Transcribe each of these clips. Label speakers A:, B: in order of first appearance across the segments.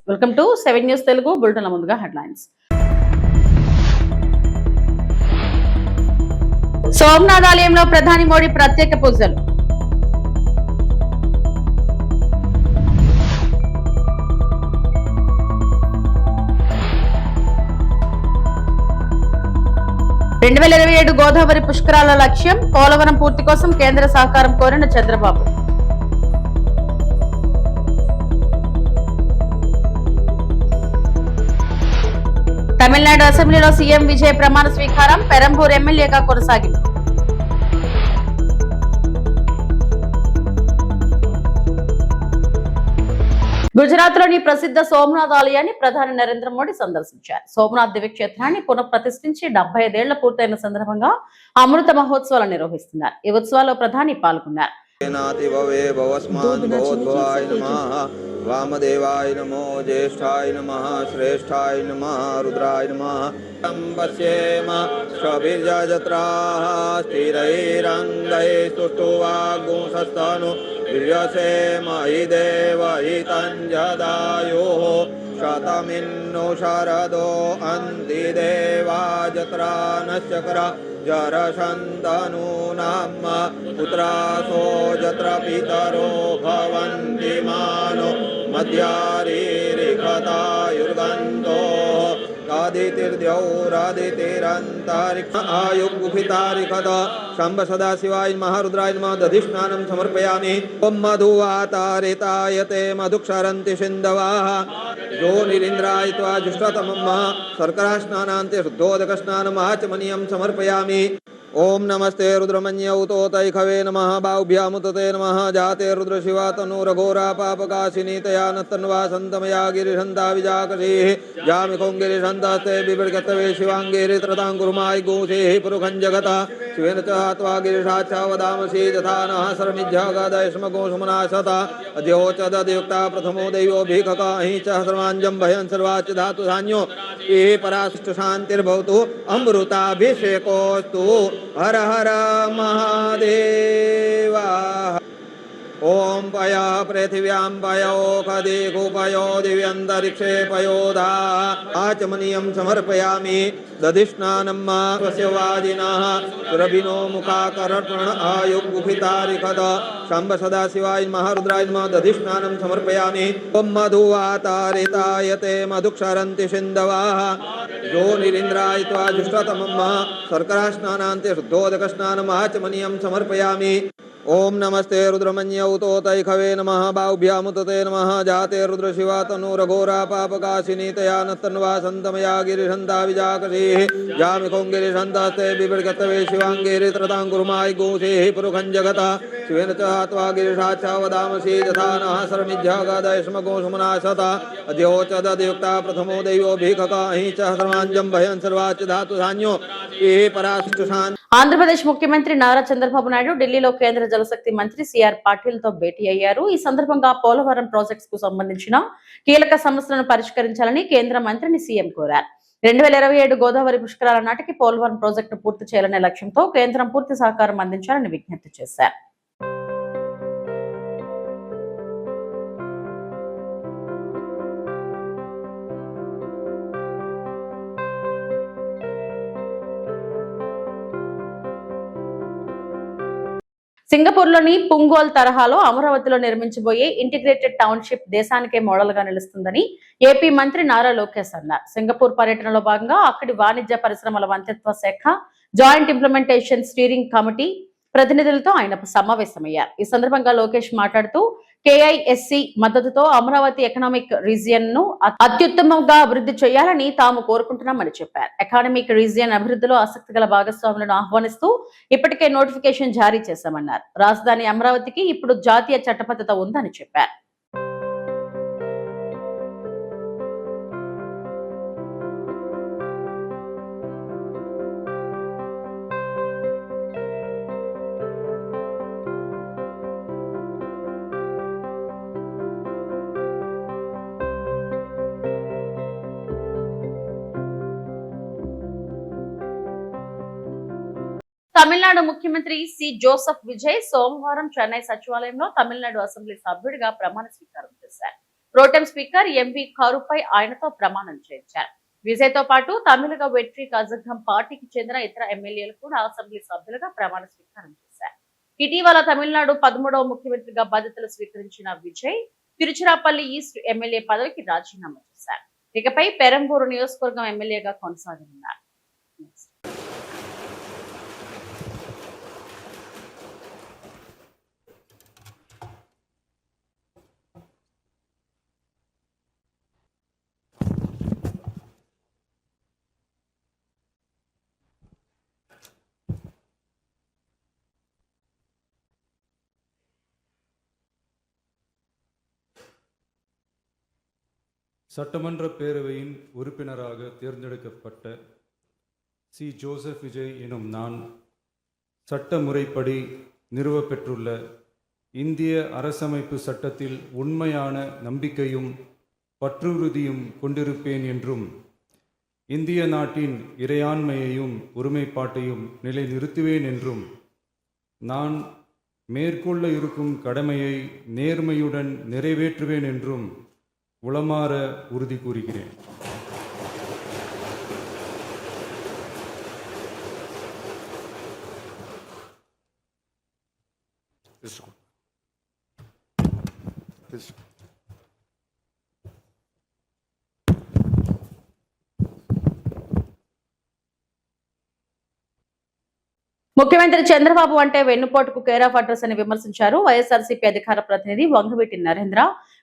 A: Welcome to 7 news Telugu బులెటిన్ల ముందుగా headlines. Somnath ఆలయంలో ప్రధాని మోడీ ప్రత్యేక పూజలు. రెండు 2027 గోదావరి పుష్కరాల లక్ష్యం, పోలవరం పూర్తి కోసం కేంద్ర సహకారం కోరిన చంద్రబాబు. తమిళనాడు అసెంబ్లీలో సీఎం విజయ్ ప్రమాణ స్వీకారం, పెరంబూర్ ఎమ్మెల్యేగా కొనసాగింది. గుజరాత్ లోని ప్రసిద్ధ సోమనాథ్ ఆలయాన్ని ప్రధాని నరేంద్ర మోడీ సందర్శించారు. సోమనాథ్ దివ్యక్షేత్రాన్ని పునఃప్రతిష్ఠించి 75 ఏళ్ల పూర్తయిన సందర్భంగా అమృత మహోత్సవాలు నిర్వహిస్తున్నారు. ఈ ఉత్సవాల్లో ప్రధాని పాల్గొన్నారు.
B: वामदेवाय नमो, ज्येष्ठाय नमः, श्रेष्ठाय नमः, रुद्राय नमः. पश्येम स्वभिर्यजत्राः स्थिरैरङ्गैः सुष्ठुवागुंसस्तनु वीर्यसेम हि देव हितञ्जदायुः शतमिन्नु शरदो अन्ति देवा जत्रा नश्चक्र जरशन्तनूनाम पुत्रासो जत्र पितरो भवन्ति मानो मध्यारीरिखतायुर्गन्धो आदितिर्द्यौरादितिरन्तरिक्ष आयुगुफितारिखद शम्भ सदाशिवाय महारुद्राय नमः दधिष्णानं समर्पयामि. ओम मधुवातारितायते मधुक्षरन्ति सिन्धवः जो निरिन्द्राय त्वा जुष्टतमं शर्करा स्नानान्ते शुद्धोदकस्नानम् आचमनीयं समर्पयामि. ओम नमस्ते रुद्रमन्यौतोतैखवे नमः बाहुभ्यामुतते नमः जाते रुद्रशिवा तनूरघोरा पापकाशिनी तया नत्तन्वा सन्तमया गिरिशन्ता विजाकशीः जामिखों गिरिशन्तास्ते बिभर्गतवे शिवाङ्गेरि त्रताङ्कुर्माय गोसेः पुरुखं जगता शिवेन च त्वा गिरिशाच्छा वदामसि तथा नः सर्वमिज्झागादयस्मगोषुमनाशता अद्योचदयुक्ता प्रथमो दैवो भीखकाहि च सर्वाञ्जं भयं सर्वाच्च धातु धान्यो ये पराशिष्ट शान्तिर्भवतु अमृताभिषेकोऽस्तु. हर हर महादेवा. ओम पय पृथिव्यां पयोखदिगुपयो दिव्यन्तरिक्षे पयोधा आचमनीयं समर्पयामि. दधिष्णानं स्वस्य वाजिनः सुरभिनो मुखाकर्पण आयुगुफितारिखद शम्भ सदाशिवाय महारुद्राय नमः दधिष्णानं समर्पयामि. ओम मधुवातारितायते मधुक्षरन्ति सिन्धवः जो निरिन्द्राय त्वा जुष्टतमं शर्करा स्नानान्ते शुद्धोदकस्नानम् आचमनीयं समर्पयामि. ओम नमस्ते रुद्रमन्यौतोतैखवे नमः बाहुभ्यामुतते नमः जाते रुद्रशिवा तनूरघोरा पापकाशिनी तया नत्तन्वा सन्तमया गिरिशन्ता विजाकशीः जामिखों गिरिशन्तास्ते बिभर्गतवे शिवाङ्गेरि त्रताङ्कुर्माय गोसेः पुरुखं जगता शिवेन च त्वा गिरिशाच्छा वदामसि तथा नः सर्वमिज्झागादयस्मगोषुमनाशता अद्योचदयुक्ता प्रथमो दैवो भीखकाहि च सर्वाञ्जं भयं सर्वाच्च धातु धान्यो ये पराशिष्ट शान्ति.
A: ఆంధ్రప్రదేశ్ ముఖ్యమంత్రి నారా చంద్రబాబు నాయుడు ఢిల్లీలో కేంద్ర జలశక్తి మంత్రి సిఆర్ పాటిల్ తో భేటీ అయ్యారు. ఈ సందర్భంగా పోలవరం ప్రాజెక్ట్స్ కు సంబంధించిన కీలక సమస్యలను పరిష్కరించాలని కేంద్ర మంత్రిని సీఎం కోరారు. 2027 గోదావరి పుష్కరాల నాటికి పోలవరం ప్రాజెక్టు పూర్తి చేయాలనే లక్ష్యంతో కేంద్రం పూర్తి సహకారం అందించాలని విజ్ఞప్తి చేశారు. సింగపూర్లోని పుంగోల్ తరహాలో అమరావతిలో నిర్మించబోయే ఇంటిగ్రేటెడ్ టౌన్షిప్ దేశానికే మోడల్ గా నిలుస్తుందని ఏపీ మంత్రి నారా లోకేష్ అన్నారు. సింగపూర్ పర్యటనలో భాగంగా అక్కడి వాణిజ్య పరిశ్రమల మంత్రిత్వ శాఖ జాయింట్ ఇంప్లిమెంటేషన్ స్టీరింగ్ కమిటీ ప్రతినిధులతో ఆయన సమావేశమయ్యారు. ఈ సందర్భంగా లోకేష్ మాట్లాడుతూ కేఐఎస్సి మద్దతుతో అమరావతి ఎకనామిక్ రీజియన్ ను అత్యుత్తమంగా అభివృద్ధి చేయాలని తాము కోరుకుంటున్నామని చెప్పారు. ఎకనామిక్ రీజియన్ అభివృద్ధిలో ఆసక్తి గల భాగస్వాములను ఆహ్వానిస్తూ ఇప్పటికే నోటిఫికేషన్ జారీ చేశామన్నారు. రాజధాని అమరావతికి ఇప్పుడు జాతీయ చట్టబద్ధత ఉందని చెప్పారు. తమిళనాడు ముఖ్యమంత్రి సి జోసెఫ్ విజయ్ సోమవారం చెన్నై సచివాలయంలో తమిళనాడు అసెంబ్లీ సభ్యుడిగా ప్రమాణ స్వీకారం చేశారు. ప్రోటెం స్పీకర్ ఎంవి కారుపై ఆయనతో ప్రమాణం చేయించారు. విజయ్తో పాటు తమిళగ వెట్రి కజగం పార్టీకి చెందిన ఇతర ఎమ్మెల్యేలు కూడా అసెంబ్లీ సభ్యులుగా ప్రమాణ స్వీకారం చేశారు. ఇటీవల తమిళనాడు 13వ ముఖ్యమంత్రిగా బాధ్యతలు స్వీకరించిన విజయ్ తిరుచిరాపల్లి ఈస్ట్ ఎమ్మెల్యే పదవికి రాజీనామా చేశారు. ఇకపై పెరంబూరు నియోజకవర్గం ఎమ్మెల్యేగా కొనసాగనున్నారు.
C: சட்டமன்ற பேரவையின் உறுப்பினராக தேர்ந்தெடுக்கப்பட்ட சி. ஜோசப் விஜய் எனும் நான் சட்ட முறைப்படி நிறுவப்பெற்றுள்ள இந்திய அரசமைப்பு சட்டத்தில் உண்மையான நம்பிக்கையும் பற்றுறுதியும் கொண்டிருப்பேன் என்றும் இந்திய நாட்டின் இறையாண்மையையும் ஒருமைப்பாட்டையும் நிலைநிறுத்துவேன் என்றும் நான் மேற்கொள்ள இருக்கும் கடமையை நேர்மையுடன் நிறைவேற்றுவேன் என்றும் உளமாற உறுதி கூறுகிறேன்.
A: ముఖ్యమంత్రి చంద్రబాబు అంటే వెన్నుపోటుకు కేర్ ఆఫ్ అడ్రస్ అని విమర్శించారు వైఎస్ఆర్సీపీ అధికార ప్రతినిధి వంగవీటి నరేంద్ర.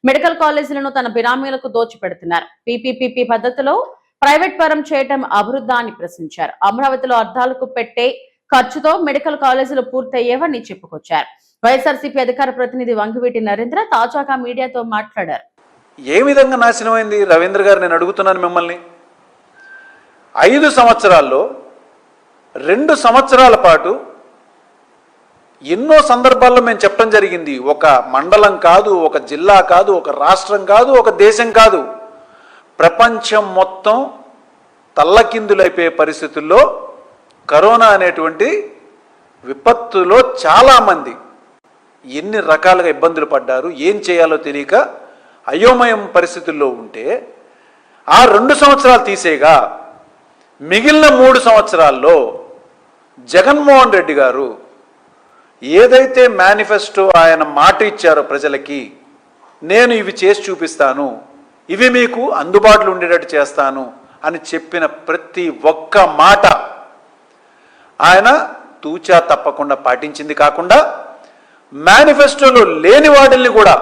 A: మెడికల్ కాలేజీలను తన బినామీలకు దోచిపెడుతున్నారు. పీపీపీ పద్ధతిలో ప్రైవేట్ పరం చేయడం అభివృద్ధి అని ప్రశ్నించారు. అమరావతిలో అర్థాలకు పెట్టే ఖర్చుతో మెడికల్ కాలేజీలు పూర్తయ్యేవని చెప్పుకొచ్చారు. వైఎస్ఆర్సీపీ అధికార ప్రతినిధి వంగవీటి నరేంద్ర తాజాగా మీడియాతో మాట్లాడారు.
D: ఏ విధంగా నాశనమైంది రవీంద్ర గారు, నేను అడుగుతున్నాను మిమ్మల్ని. 5 సంవత్సరాల్లో 2 సంవత్సరాల పాటు ఎన్నో సందర్భాల్లో మేము చెప్పడం జరిగింది. ఒక మండలం కాదు, ఒక జిల్లా కాదు, ఒక రాష్ట్రం కాదు, ఒక దేశం కాదు, ప్రపంచం మొత్తం తల్లకిందులైపోయే పరిస్థితుల్లో కరోనా అనేటువంటి విపత్తులో చాలామంది ఎన్ని రకాలుగా ఇబ్బందులు పడ్డారు, ఏం చేయాలో తెలియక అయోమయం పరిస్థితుల్లో ఉంటే ఆ 2 సంవత్సరాలు తీసేగా మిగిలిన 3 సంవత్సరాల్లో జగన్మోహన్ రెడ్డి గారు ఏదైతే మేనిఫెస్టో ఆయన మాట ఇచ్చారో ప్రజలకి, నేను ఇవి చేసి చూపిస్తాను, ఇవి మీకు అందుబాటులో ఉండేటట్టు చేస్తాను అని చెప్పిన ప్రతి ఒక్క మాట ఆయన తూచా తప్పకుండా పాటించింది కాకుండా మేనిఫెస్టోలో లేని వాటిల్ని కూడా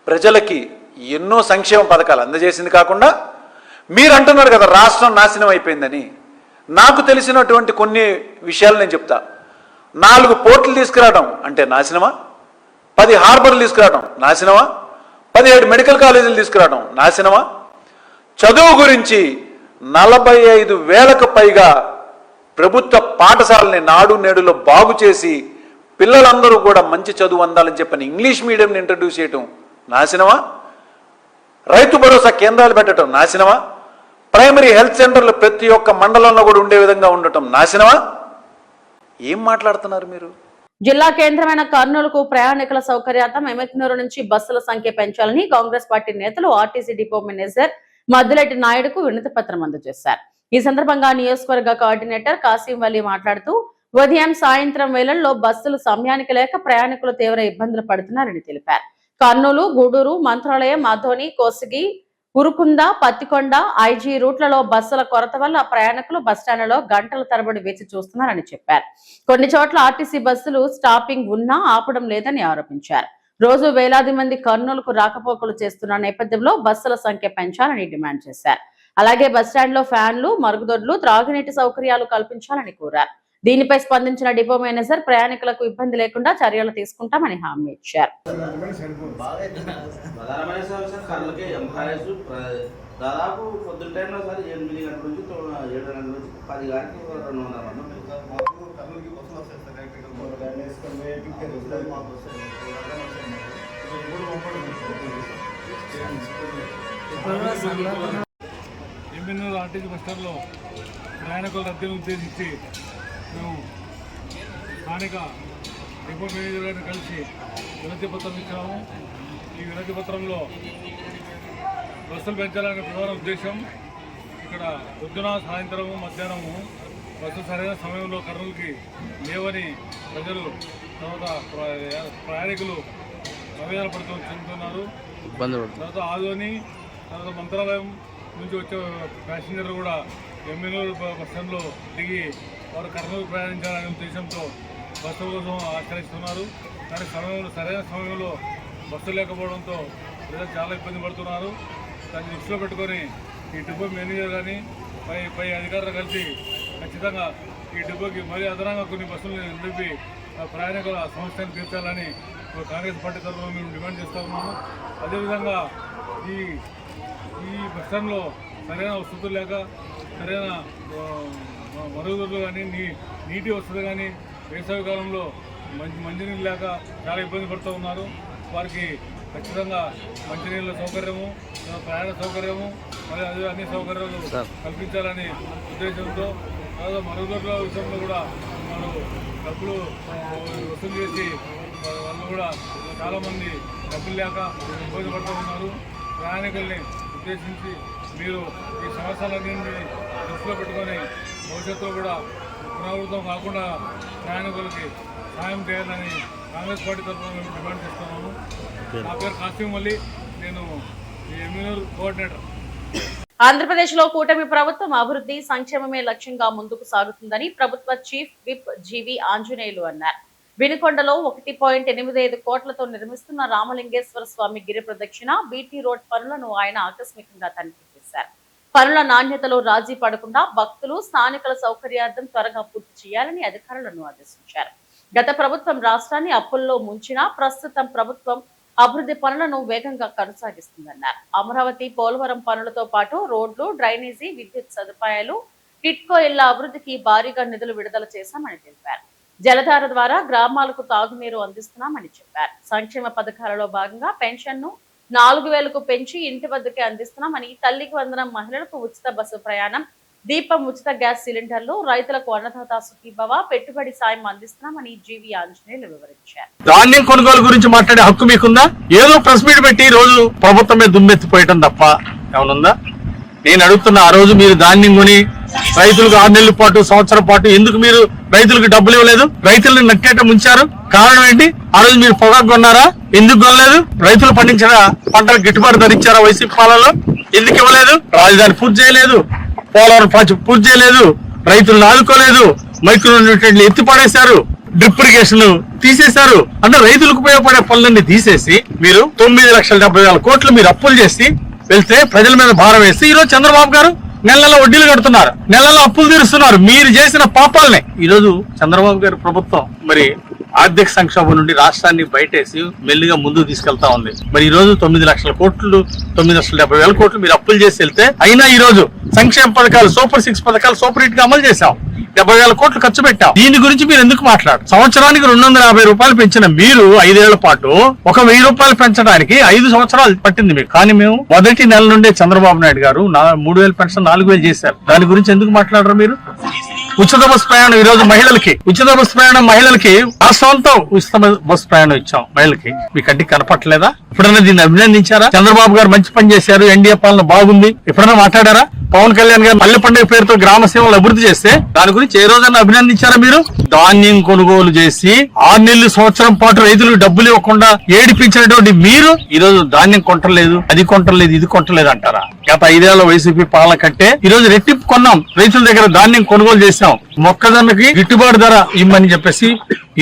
D: ప్రజలకి ఎన్నో సంక్షేమ పథకాలు అందజేసింది కాకుండా, మీరు అంటున్నారు కదా రాష్ట్రం నాశనం అయిపోయిందని. నాకు తెలిసినటువంటి కొన్ని విషయాలు నేను చెప్తా. 4 పోర్టులు తీసుకురావడం అంటే నాశనమా? 10 హార్బర్లు తీసుకురావడం నాశనమా? 17 మెడికల్ కాలేజీలు తీసుకురావడం నాశనమా? చదువు గురించి 45,000కు పైగా ప్రభుత్వ పాఠశాలని నాడు నేడులో బాగు చేసి పిల్లలందరూ కూడా మంచి చదువు అందాలని చెప్పని ఇంగ్లీష్ మీడియంని ఇంట్రడ్యూస్ చేయడం నాశనమా? రైతు భరోసా కేంద్రాలు పెట్టడం నాశనమా? ప్రైమరీ హెల్త్ సెంటర్లు ప్రతి ఒక్క మండలంలో కూడా ఉండే విధంగా ఉండటం నాశనమా? ఏం మాట్లాడుతున్నారు మీరు?
A: జిల్లా కేంద్రమైన కర్నూలుకు ప్రయాణికుల సౌకర్యార్థం ఎమ్మెక్నూరు నుంచి బస్సుల సంఖ్య పెంచాలని కాంగ్రెస్ పార్టీ నేతలు ఆర్టీసీ డిపో మేనేజర్ మద్దిలెట్టి నాయుడుకు వినతి పత్రం అందజేశారు. ఈ సందర్భంగా నియోజకవర్గ కోఆర్డినేటర్ కాసిం వలీ మాట్లాడుతూ ఉదయం సాయంత్రం వేళల్లో బస్సులు సమయానికి లేక ప్రయాణికులు తీవ్ర ఇబ్బందులు పడుతున్నారని తెలిపారు. కర్నూలు, గూడూరు, మంత్రాలయం, ఆదోని, కోసిగి, ఉరుకుంద, పత్తికొండ, ఐజీ రూట్లలో బస్సుల కొరత వల్ల ప్రయాణికులు బస్టాండ్లలో గంటల తరబడి వేచి చూస్తున్నారని చెప్పారు. కొన్ని చోట్ల ఆర్టీసీ బస్సులు స్టాపింగ్ ఉన్నా ఆపడం లేదని ఆరోపించారు. రోజు వేలాది మంది కర్నూలుకు రాకపోకలు చేస్తున్న నేపథ్యంలో బస్సుల సంఖ్య పెంచాలని డిమాండ్ చేశారు. అలాగే బస్టాండ్లో ఫ్యాన్లు, మరుగుదొడ్లు, త్రాగునీటి సౌకర్యాలు కల్పించాలని కోరారు. దీనిపై స్పందించిన డిపో మేనేజర్ ప్రయాణికులకు ఇబ్బంది లేకుండా చర్యలు తీసుకుంటామని హామీ ఇచ్చారు.
E: దాదాపు పొద్దున్న టైంలో సార్ 8 గంటల నుంచి 7 గంటల నుంచి 10 గంటలకు 200 మంది.
F: ఎమ్మెన్యూరు ఆర్టీసీ బస్టాండ్లో ప్రయాణికుల రద్దీని ఉద్దేశించి మేము స్థానిక డిపో మేనేజర్ గారిని కలిసి వినతి పత్రం ఇచ్చాము. ఈ వినతి పత్రంలో బస్సులు పెంచాలనే ప్రధాన ఉద్దేశం ఇక్కడ పొద్దున సాయంత్రము మధ్యాహ్నము బస్సు సరైన సమయంలో కర్నూలుకి లేవని ప్రజలు తర్వాత ప్రయాణికులు ఆవేదన చెందుతున్నారు. తర్వాత ఆదోని తర్వాత మంత్రాలయం నుంచి వచ్చే ప్యాసింజర్లు కూడా ఎమ్మెల్యేలు బస్ స్టాండ్లో దిగి వారు కర్నూలు ప్రయాణించాలనే ఉద్దేశంతో బస్సుల కోసం ఆశ్రయిస్తున్నారు. కానీ సరైన సమయంలో బస్సు లేకపోవడంతో ప్రజలు చాలా ఇబ్బంది పడుతున్నారు. దాన్ని దృష్టిలో పెట్టుకొని ఈ డిపో మేనేజర్ కానీ పై అధికారులు కలిసి ఖచ్చితంగా ఈ డిపోకి మరీ అదనంగా కొన్ని బస్సులను నిలిపి ప్రయాణికుల సమస్యను తీర్చాలని కాంగ్రెస్ పార్టీ తరఫున మేము డిమాండ్ చేస్తూ ఉన్నాము. అదేవిధంగా ఈ బస్ స్టాండ్లో సరైన వసతులు లేక సరైన మరుగుదొడ్లు కానీ నీటి వసతులు కానీ వేసవి కాలంలో మంచినీళ్ళు లేక చాలా ఇబ్బంది పడుతూ ఉన్నారు. వారికి ఖచ్చితంగా మంచినీళ్ళ సౌకర్యము, ప్రయాణ సౌకర్యము మరియు అదే అన్ని సౌకర్యాలు కల్పించాలని ఉద్దేశంతో తర్వాత మరుగుదొడ్ల విషయంలో కూడా వాళ్ళు డబ్బులు వసూలు చేసి వాళ్ళు కూడా చాలామంది డబ్బులు లేక ఇబ్బంది పడుతూ ఉన్నారు. ప్రయాణికుల్ని ఉద్దేశించి మీరు ఈ సమస్యలన్నింటినీ దృష్టిలో పెట్టుకొని భవిష్యత్తులో కూడా పునరావృతం కాకుండా ప్రయాణికులకి సాయం చేయాలని కాంగ్రెస్ పార్టీ తరఫున మేము డిమాండ్ చేస్తున్నాము. నా పేరు కాసిం అలీ, నేను ఎమ్మెల్యే కోఆర్డినేటర్.
A: ఆంధ్రప్రదేశ్లో కూటమి ప్రభుత్వం అభివృద్ధి సంక్షేమమే లక్ష్యంగా ముందుకు సాగుతుందని ప్రభుత్వ చీఫ్ విప్ జీవి ఆంజనేయులు అన్నారు. వినుకొండలో 1.85 కోట్లతో నిర్మిస్తున్న రామలింగేశ్వర స్వామి గిరి ప్రదక్షిణ బీటీ రోడ్ పనులను ఆయన ఆకస్మికంగా తనిఖీ చేశారు. పనుల నాణ్యతలో రాజీ పడకుండా భక్తులు స్థానికుల సౌకర్యార్థం త్వరగా పూర్తి చేయాలని అధికారులను ఆదేశించారు. గత ప్రభుత్వం రాష్ట్రాన్ని అప్పుల్లో ముంచినా ప్రస్తుతం ప్రభుత్వం అభివృద్ధి పనులను వేగంగా కొనసాగిస్తుందన్నారు. అమరావతి పోలవరం పనులతో పాటు రోడ్లు, డ్రైనేజీ, విద్యుత్ సదుపాయాలు, టిట్కో ఇళ్ల అభివృద్ధికి భారీగా నిధులు విడుదల చేశామని తెలిపారు. జలధార ద్వారా గ్రామాలకు తాగునీరు అందిస్తున్నామని చెప్పారు. సంక్షేమ పథకాలలో భాగంగా పెన్షన్ ను 4,000కు పెంచి ఇంటి వద్దకే అందిస్తున్నామని, తల్లికి వందనం మహిళలకు ఉచిత బస్సు ప్రయాణం, దీపం ఉచిత గ్యాస్ సిలిండర్లు, రైతులకు అన్నదాత సుఖీభవ పెట్టుబడి సాయం అందిస్తున్నామని జీవి ఆంజనేయులు వివరించారు.
G: ధాన్యం కొనుగోలు గురించి మాట్లాడే హక్కు మీకుందా? ఏదో ప్రెస్ మీట్ పెట్టి రోజు ప్రభుత్వమే దుమ్మెత్తిపోయటం తప్ప ఏమనుందా? నేను అడుగుతున్నా, ఆ రోజు మీరు ధాన్యం కొని రైతులకు 6 నెలల పాటు, సంవత్సరం పాటు ఎందుకు మీరు రైతులకు డబ్బులు ఇవ్వలేదు? రైతులను నక్కేట ముంచారు. కారణం ఏంటి? ఆ రోజు మీరు పొగాకు కొన్నారా? ఎందుకు కొనలేదు? రైతులు పండించిన పంటలు గిట్టుబాటు ధర ఇచ్చారా వైసీపీ పాలనలో? ఎందుకు ఇవ్వలేదు? రాజధాని పూర్తి చేయలేదు, పోలవరం ప్రాజెక్టు పూర్తి చేయలేదు, రైతులను ఆదుకోలేదు, మైక్రో న్యూట్రియెంట్లు ఎత్తి పడేశారు, డ్రిప్ ఇరిగేషన్ తీసేశారు. అంటే రైతులకు ఉపయోగపడే పనులన్నీ తీసేసి మీరు 9,70,000 కోట్లు మీరు అప్పులు చేసి వెళ్తే ప్రజల మీద భారం వేసి ఈ రోజు చంద్రబాబు గారు నెలలో వడ్డీలు కడుతున్నారు, నెలలో అప్పులు తీరుస్తున్నారు. మీరు చేసిన పాపాలనే ఈ రోజు చంద్రబాబు గారి ప్రభుత్వం మరి ఆర్థిక సంక్షోభం నుండి రాష్ట్రాన్ని బయటేసి మెల్లిగా ముందుకు తీసుకెళ్తా ఉంది. మరి ఈ రోజు 9,00,000 కోట్లు, 9,70,000 కోట్లు మీరు అప్పులు చేసి వెళ్తే అయినా ఈ రోజు సంక్షేమ పథకాలు, సూపర్ 6 పథకాలు సూపర్ హిట్ గా అమలు చేశాం. 70,000 కోట్లు ఖర్చు పెట్టాం. దీని గురించి మీరు ఎందుకు మాట్లాడు? సంవత్సరానికి 250 రూపాయలు పెంచిన మీరు 5 ఏళ్ల పాటు 1,000 రూపాయలు పెంచడానికి 5 సంవత్సరాలు పట్టింది మీకు. కానీ మేము మొదటి నెల నుండే చంద్రబాబు నాయుడు గారు 3,000 పెన్షన్ 4,000 చేశారు. దాని గురించి ఎందుకు మాట్లాడరు మీరు? ఉచిత బస్సు ప్రయాణం ఈ రోజు మహిళలకి, ఉచిత బస్సు ప్రయాణం మహిళలకి రాష్ట్రంతో ఉచిత బస్సు ప్రయాణం ఇచ్చాం మహిళలకి. మీ కంటికి కనపట్లేదా? ఎప్పుడైనా దీన్ని అభినందించారా? చంద్రబాబు గారు మంచి పని చేశారు, ఎన్డీఏ పాలన బాగుంది, ఎప్పుడైనా మాట్లాడారా? పవన్ కళ్యాణ్ గారు పల్లె పండుగ పేరుతో గ్రామ సేవలు అభివృద్ధి చేస్తే దాని గురించి ఏ రోజన్నా అభినందించారా మీరు? ధాన్యం కొనుగోలు చేసి 6 నెలలు, సంవత్సరం పాటు రైతులకు డబ్బులు ఇవ్వకుండా ఏడిపించినటువంటి మీరు ఈ రోజు ధాన్యం కొంటలేదు, అది కొంటలేదు, ఇది కొంటలేదు అంటారా? గత 5 ఏళ్ల వైసీపీ పాలన కంటే ఈ రోజు రెట్టింపు కొన్నాం. రైతుల దగ్గర ధాన్యం కొనుగోలు చేసాం. మొక్కజొన్నకి గిట్టుబాటు ధర ఇమ్మని చెప్పేసి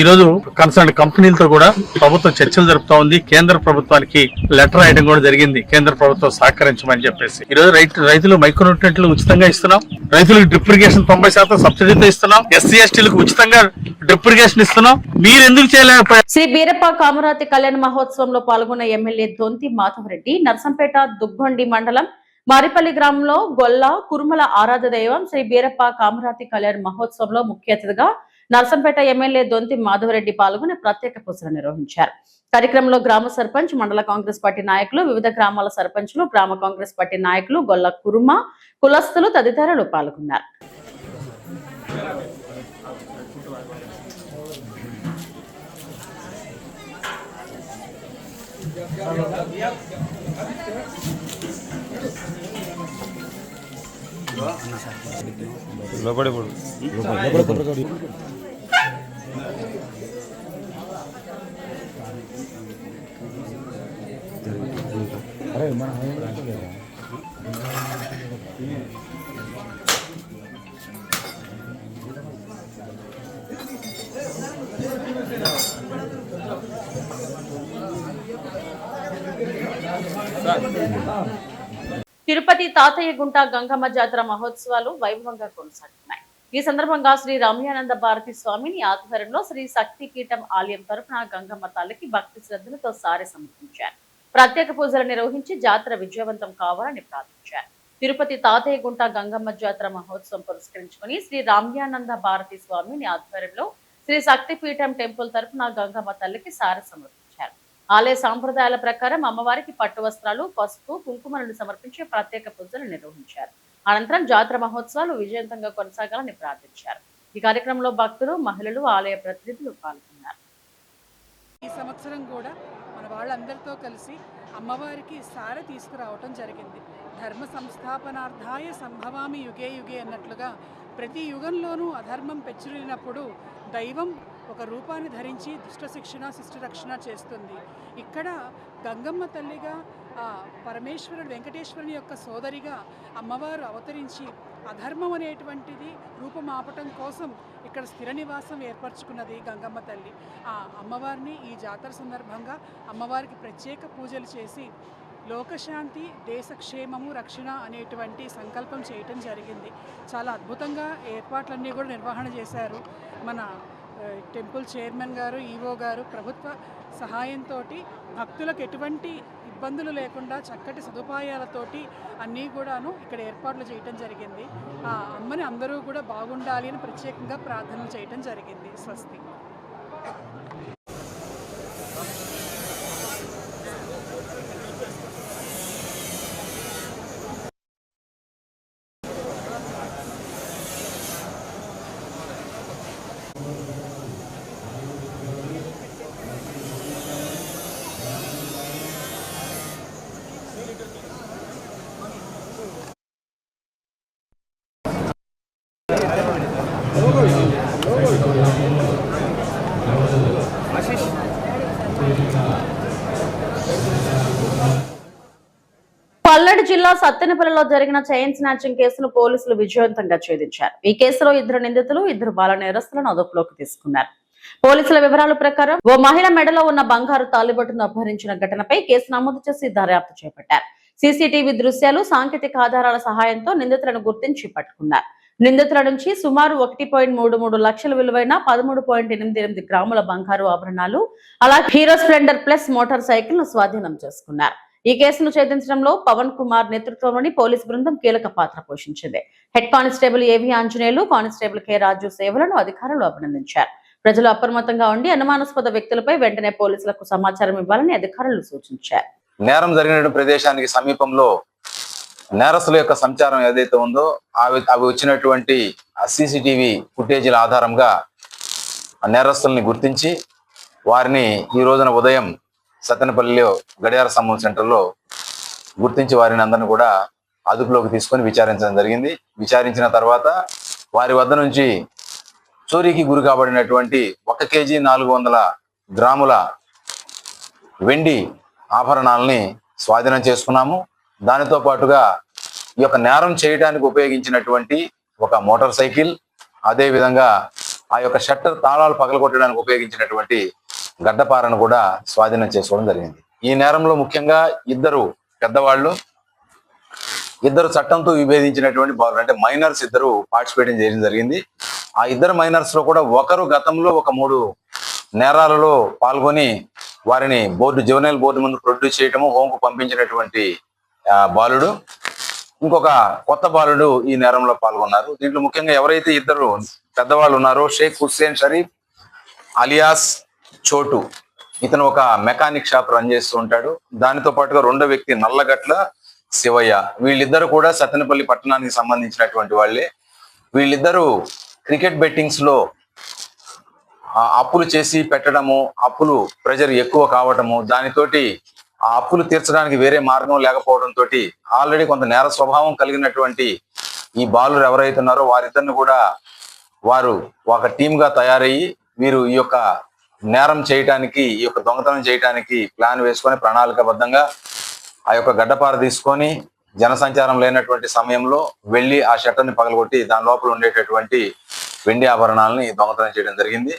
G: ఈ రోజు కన్సర్న్ కంపెనీలతో కూడా ప్రభుత్వం చర్చలు జరుపుతా ఉంది. కేంద్ర ప్రభుత్వానికి లెటర్ రాయడం కూడా జరిగింది, కేంద్ర ప్రభుత్వం సహకరించమని చెప్పేసి. ఈ రోజు రైతులు మైక్రో న్యూట్రియెంట్లు ఉచితంగా ఇస్తున్నాం, రైతులకు డ్రిప్ ఇరిగేషన్ 90% సబ్సిడీతో ఇస్తున్నాం, ఎస్సీ ఎస్టీలకు ఉచితంగా డ్రిప్ ఇరిగేషన్ ఇస్తున్నాం. మీరు ఎందుకు చేయలేకపోయారు?
A: శ్రీ బీరప్ప కామరాతి కళ్యాణ మహోత్సవంలో పాల్గొన్న ఎమ్మెల్యే దొంతి మాధవరెడ్డి నర్సంపేట దుగ్గొండి మండలం మారిపల్లి గ్రామంలో గొల్ల కురుమల ఆరాధ దైవం శ్రీ బీరప్ప కామరాతి కళ్యాణ మహోత్సవంలో ముఖ్య అతిథిగా నర్సంపేట ఎమ్మెల్యే దొంతి మాధవరెడ్డి పాల్గొని ప్రత్యేక పూజలు నిర్వహించారు. కార్యక్రమంలో గ్రామ సర్పంచ్, మండల కాంగ్రెస్ పార్టీ నాయకులు, వివిధ గ్రామాల సర్పంచ్లు, గ్రామ కాంగ్రెస్ పార్టీ నాయకులు, గొల్ల కురుమ కులస్తులు తదితరులు పాల్గొన్నారు. తిరుపతి తాతయ్య గుంట గంగమ్మ జాతర మహోత్సవాలు వైభవంగా కొనసాగుతున్నాయి. ఈ సందర్భంగా శ్రీ రమ్యానంద భారతి స్వామిని ఆధ్వర్యంలో శ్రీ శక్తి పీఠం ఆలయం తరఫున గంగమ్మ తల్లికి భక్తి శ్రద్ధలతో సారె సమర్పించారు. ప్రత్యేక పూజలు నిర్వహించి జాతర విజయవంతం కావాలని ప్రార్థించారు. తిరుపతి తాతయ్య గుంట గంగమ్మ జాతర మహోత్సవం పురస్కరించుకుని శ్రీ రమ్యానంద భారతి స్వామిని ఆధ్వర్యంలో శ్రీ శక్తి పీఠం టెంపుల్ తరఫున గంగమ్మ తల్లికి సారె సమర్పించారు. ఆలయ సాంప్రదాయాల ప్రకారం అమ్మవారికి పట్టు వస్త్రాలు, పసుపు, కుంకుమలను సమర్పించి ప్రత్యేక పూజలు నిర్వహించారు. అనంతరం జాతర మహోత్సవాలు విజయవంతంగా కొనసాగాలని ప్రార్థించారు. ఈ కార్యక్రమంలో భక్తులు, మహిళలు, ఆలయ ప్రతినిధులు పాల్గొన్నారు.
H: ఈ సంవత్సరం కూడా మన వాళ్ళందరితో కలిసి అమ్మవారికి సారె తీసుకురావటం జరిగింది. ధర్మ సంస్థాపనార్థాయ సంభవామి యుగే యుగే అన్నట్లుగా ప్రతి యుగంలోనూ అధర్మం పెచ్చురినప్పుడు దైవం ఒక రూపాన్ని ధరించి దుష్ట శిక్షణ, శిష్ట రక్షణ చేస్తుంది. ఇక్కడ గంగమ్మ తల్లిగా పరమేశ్వరుడు వెంకటేశ్వరుని యొక్క సోదరిగా అమ్మవారు అవతరించి అధర్మం అనేటువంటిది రూపమాపటం కోసం ఇక్కడ స్థిర నివాసం ఏర్పరచుకున్నది గంగమ్మ తల్లి. ఆ అమ్మవారిని ఈ జాతర సందర్భంగా అమ్మవారికి ప్రత్యేక పూజలు చేసి లోకశాంతి, దేశక్షేమము, రక్షణ అనేటువంటి సంకల్పం చేయటం జరిగింది. చాలా అద్భుతంగా ఏర్పాట్లన్నీ కూడా నిర్వహణ చేశారు. మన టెంపుల్ చైర్మన్ గారు, ఈవో గారు ప్రభుత్వ సహాయంతో భక్తులకు ఎటువంటి ఇబ్బందులు లేకుండా చక్కటి సదుపాయాలతోటి అన్నీ కూడాను ఇక్కడ ఏర్పాట్లు చేయటం జరిగింది. ఆ అమ్మని అందరూ కూడా బాగుండాలి అని ప్రత్యేకంగా ప్రార్థనలు చేయటం జరిగింది. స్వస్తి.
A: పల్నాడు జిల్లా సత్తెనపల్లిలో జరిగిన చైన్ స్నాచింగ్ కేసును పోలీసులు విజయవంతంగా ఛేదించారు. ఈ కేసులో 2 నిందితులు, 2 బాల నేరస్తులను అదుపులోకి తీసుకున్నారు. పోలీసుల వివరాల ప్రకారం ఓ మహిళ మెడలో ఉన్న బంగారు తాలిబొట్టును అపహరించిన ఘటనపై కేసు నమోదు చేసి దర్యాప్తు చేపట్టారు. సీసీటీవీ దృశ్యాలు, సాంకేతిక ఆధారాల సహాయంతో నిందితులను గుర్తించి పట్టుకున్నారు. నిందితుల నుంచి సుమారు 1.33 లక్షల విలువైన 13.88 గ్రాముల బంగారు ఆభరణాలు, అలాగే hero Splendor plus motor cycle ను స్వాధీనం చేసుకున్నారు. ఈ కేసును ఛేదించడంలో పవన్ కుమార్ నేతృత్వంలోని పోలీసు బృందం కీలక పాత్ర పోషించింది. హెడ్ కానిస్టేబుల్ ఏవి ఆంజనేయులు, కానిస్టేబుల్ కె రాజు సేవలను అధికారులు అభినందించారు. ప్రజలు అప్రమత్తంగా ఉండి అనుమానాస్పద వ్యక్తులపై వెంటనే పోలీసులకు సమాచారం ఇవ్వాలని అధికారులు సూచించారు.
I: నేరం జరిగిన ప్రదేశానికి సమీపంలో నేరస్తుల యొక్క సంచారం ఏదైతే ఉందో అవి వచ్చినటువంటి సీసీటీవీ ఫుటేజీల ఆధారంగా నేరస్తుల్ని గుర్తించి వారిని ఈ రోజున ఉదయం సత్తెనపల్లిలో గడియార సమూహ సెంటర్లో గుర్తించి వారిని అందరిని కూడా అదుపులోకి తీసుకొని విచారించడం జరిగింది. విచారించిన తర్వాత వారి వద్ద నుంచి చోరీకి గురి కాబడినటువంటి 1 కేజీ 400 గ్రాముల వెండి ఆభరణాలని స్వాధీనం చేసుకున్నాము. దానితో పాటుగా ఈ యొక్క నేరం చేయడానికి ఉపయోగించినటువంటి ఒక మోటార్ సైకిల్, అదే విధంగా ఆ యొక్క షట్టర్ తాళాలు పగలగొట్టడానికి ఉపయోగించినటువంటి గడ్డపారను కూడా స్వాధీనం చేసుకోవడం జరిగింది. ఈ నేరంలో ముఖ్యంగా 2 పెద్దవాళ్ళు, 2 చట్టంతో విభేదించినటువంటి బాలురు, అంటే మైనర్స్ 2 పార్టిసిపేట్ చేయడం జరిగింది. ఆ 2 మైనర్స్ లో కూడా ఒకరు గతంలో ఒక 3 నేరాలలో పాల్గొని వారిని జువెనైల్ బోర్డు ముందు ప్రొడ్యూస్ చేయటము, హోంకు పంపించినటువంటి బాలుడు, ఇంకొక కొత్త బాలుడు ఈ నేరంలో పాల్గొన్నారు. దీంట్లో ముఖ్యంగా ఎవరైతే 2 పెద్దవాళ్ళు ఉన్నారో షేక్ హుస్సేన్ షరీఫ్ అలియాస్ చోటు, ఇతను ఒక మెకానిక్ షాప్ రన్ చేస్తూ ఉంటాడు. దానితో పాటుగా 2వ వ్యక్తి నల్లగట్ల శివయ్య. వీళ్ళిద్దరు కూడా సత్తెనపల్లి పట్టణానికి సంబంధించినటువంటి వాళ్ళే. వీళ్ళిద్దరూ క్రికెట్ బెట్టింగ్స్ లో అప్పులు చేసి పెట్టడము, అప్పులు ప్రెజర్ ఎక్కువ కావటము, దానితోటి ఆ అప్పులు తీర్చడానికి వేరే మార్గం లేకపోవడంతో ఆల్రెడీ కొంత నేర స్వభావం కలిగినటువంటి ఈ బాలురు ఎవరైతే ఉన్నారో వారిద్దరిని కూడా వారు ఒక టీమ్ గా తయారయ్యి వీరు ఈ యొక్క నేరం చేయటానికి, ఈ యొక్క దొంగతనం చేయటానికి ప్లాన్ వేసుకొని ప్రణాళికాబద్ధంగా ఆ యొక్క గడ్డపార తీసుకొని జనసంచారం లేనటువంటి సమయంలో వెళ్లి ఆ షట్టర్ని పగలగొట్టి దాని లోపల ఉండేటటువంటి వెండి ఆభరణాలని దొంగతనం చేయడం జరిగింది.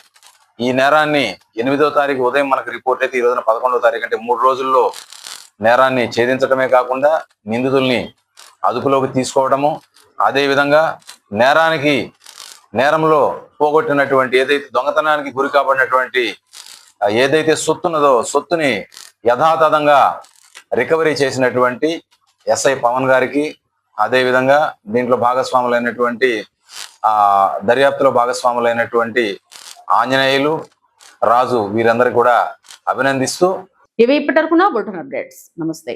I: ఈ నేరాన్ని 8వ తారీఖు ఉదయం మనకు రిపోర్ట్ అయితే ఈ రోజున 11వ తారీఖు అంటే 3 రోజుల్లో నేరాన్ని ఛేదించడమే కాకుండా నిందితుల్ని అదుపులోకి తీసుకోవడము, అదే విధంగా నేరంలో పోగొట్టినటువంటి ఏదైతే దొంగతనానికి గురి కాబడినటువంటి ఏదైతే సొత్తున్నదో సొత్తుని యథాతథంగా రికవరీ చేసినటువంటి ఎస్ఐ పవన్ గారికి, అదే విధంగా దీంట్లో భాగస్వాములైనటువంటి దర్యాప్తులో భాగస్వాములైనటువంటి ఆంజనేయులు, రాజు వీరందరూ కూడా అభినందిస్తూ
A: ఇవి ఇప్పటివరకు నా బులెటిన్ అప్డేట్స్. నమస్తే.